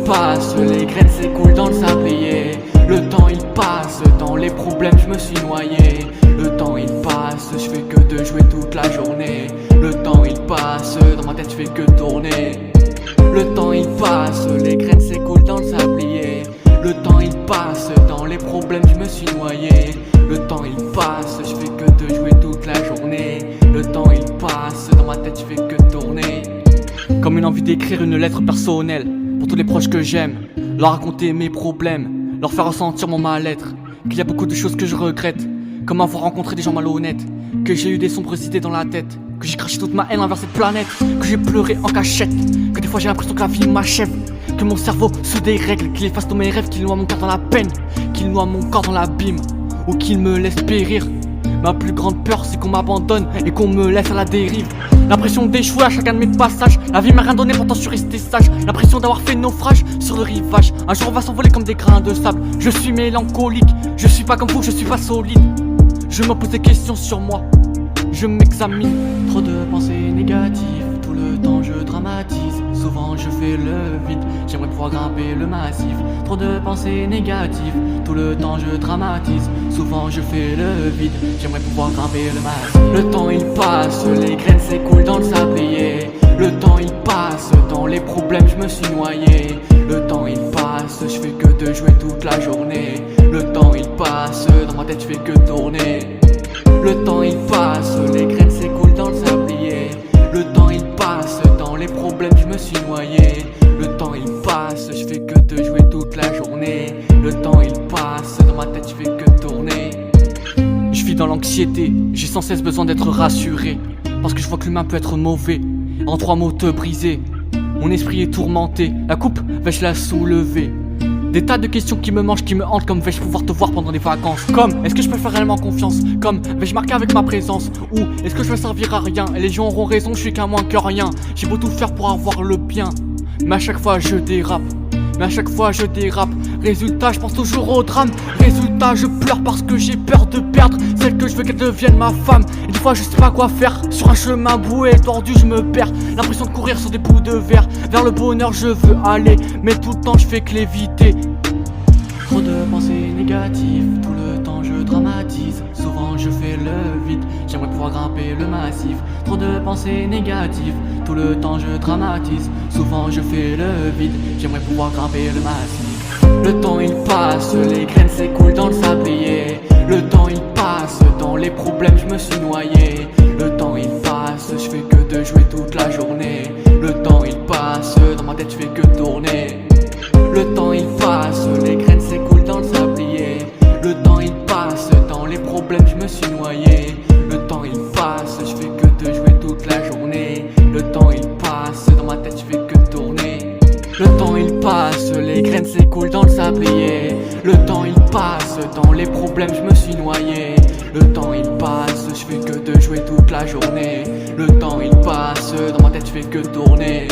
passe, les graines s'écoulent dans le sablier. Le temps il passe, dans les problèmes je me suis noyé. Le temps il passe, je fais que de jouer toute la journée. Le temps il passe, dans ma tête je fais que tourner. Le temps il passe, les graines s'écoulent dans le sablier. Le temps il passe, dans les problèmes je me suis noyé. Le temps il passe, je fais que de jouer toute la journée. Le temps il passe, dans ma tête je fais que tourner. Comme une envie d'écrire une lettre personnelle pour tous les proches que j'aime, leur raconter mes problèmes, leur faire ressentir mon mal-être. Qu'il y a beaucoup de choses que je regrette, comme avoir rencontré des gens malhonnêtes, que j'ai eu des sombres idées dans la tête, que j'ai craché toute ma haine envers cette planète, que j'ai pleuré en cachette, que des fois j'ai l'impression que la vie m'achève, que mon cerveau se dérègle, qu'il efface tous mes rêves, qu'il noie mon cœur dans la peine, qu'il noie mon corps dans l'abîme, ou qu'il me laisse périr. Ma plus grande peur c'est qu'on m'abandonne et qu'on me laisse à la dérive. L'impression d'échouer à chacun de mes passages. La vie m'a rien donné pourtant je suis resté sage. L'impression d'avoir fait naufrage sur le rivage. Un jour on va s'envoler comme des grains de sable. Je suis mélancolique, je suis pas comme vous, je suis pas solide. Je me pose des questions sur moi, je m'examine. Trop de pensées négatives, tout le temps je dramatise. Souvent je fais le vide, j'aimerais pouvoir grimper le massif. Trop de pensées négatives, tout le temps je dramatise. Souvent je fais le vide, j'aimerais pouvoir grimper le massif. Le temps il passe, les graines s'écoulent dans le sablier. Le temps il passe, dans les problèmes je me suis noyé. Le temps il passe, je fais que de jouer toute la journée. Le temps il passe, dans ma tête je fais que tourner. Le temps il passe, les graines s'écoulent dans le sablier. Le temps il passe, dans les problèmes je me suis noyé. Le temps il passe, je fais que de jouer toute la journée. Le temps il passe, dans ma tête je fais que tourner. Je vis dans l'anxiété, j'ai sans cesse besoin d'être rassuré. Parce que je vois que l'humain peut être mauvais, en 3 mots te briser. Mon esprit est tourmenté, la coupe vais-je la soulever? Des tas de questions qui me mangent, qui me hantent. Comme vais-je pouvoir te voir pendant les vacances? Comme est-ce que je peux faire réellement confiance? Comme vais-je marquer avec ma présence? Ou est-ce que je vais servir à rien? Et les gens auront raison, je suis qu'un moins que rien. J'ai beau tout faire pour avoir le bien, mais à chaque fois je dérape. Mais à chaque fois je dérape. Résultat, je pense toujours au drame. Résultat, je pleure parce que j'ai peur de perdre celle que je veux qu'elle devienne ma femme. Et des fois je sais pas quoi faire. Sur un chemin boué et tordu je me perds. L'impression de courir sur des bouts de verre. Vers le bonheur je veux aller, mais tout le temps je fais que l'éviter. Trop de pensées négatives, tout le temps je dramatise. Souvent je fais le vide, j'aimerais pouvoir grimper le massif. Trop de pensées négatives, tout le temps je dramatise. Souvent je fais le vide, j'aimerais pouvoir grimper le massif. Le temps il passe, les graines s'écoulent dans le sablier. Le temps il passe, dans les problèmes je me suis noyé. Le temps il passe, je fais que de jouer toute la journée. Le temps il passe, dans ma tête je fais que tourner. Le temps il passe, les graines s'écoulent dans le sablier. Le temps il passe, dans les problèmes je me suis noyé. Le temps il passe, je fais que de jouer toute la journée. Le temps il passe, dans ma tête je fais que tourner. Le temps il passe, les graines s'écoulent dans le sablier. Le temps il passe, dans les problèmes je me suis noyé. Le temps il passe, je fais que de jouer toute la journée. Le temps il passe, dans ma tête je fais que tourner.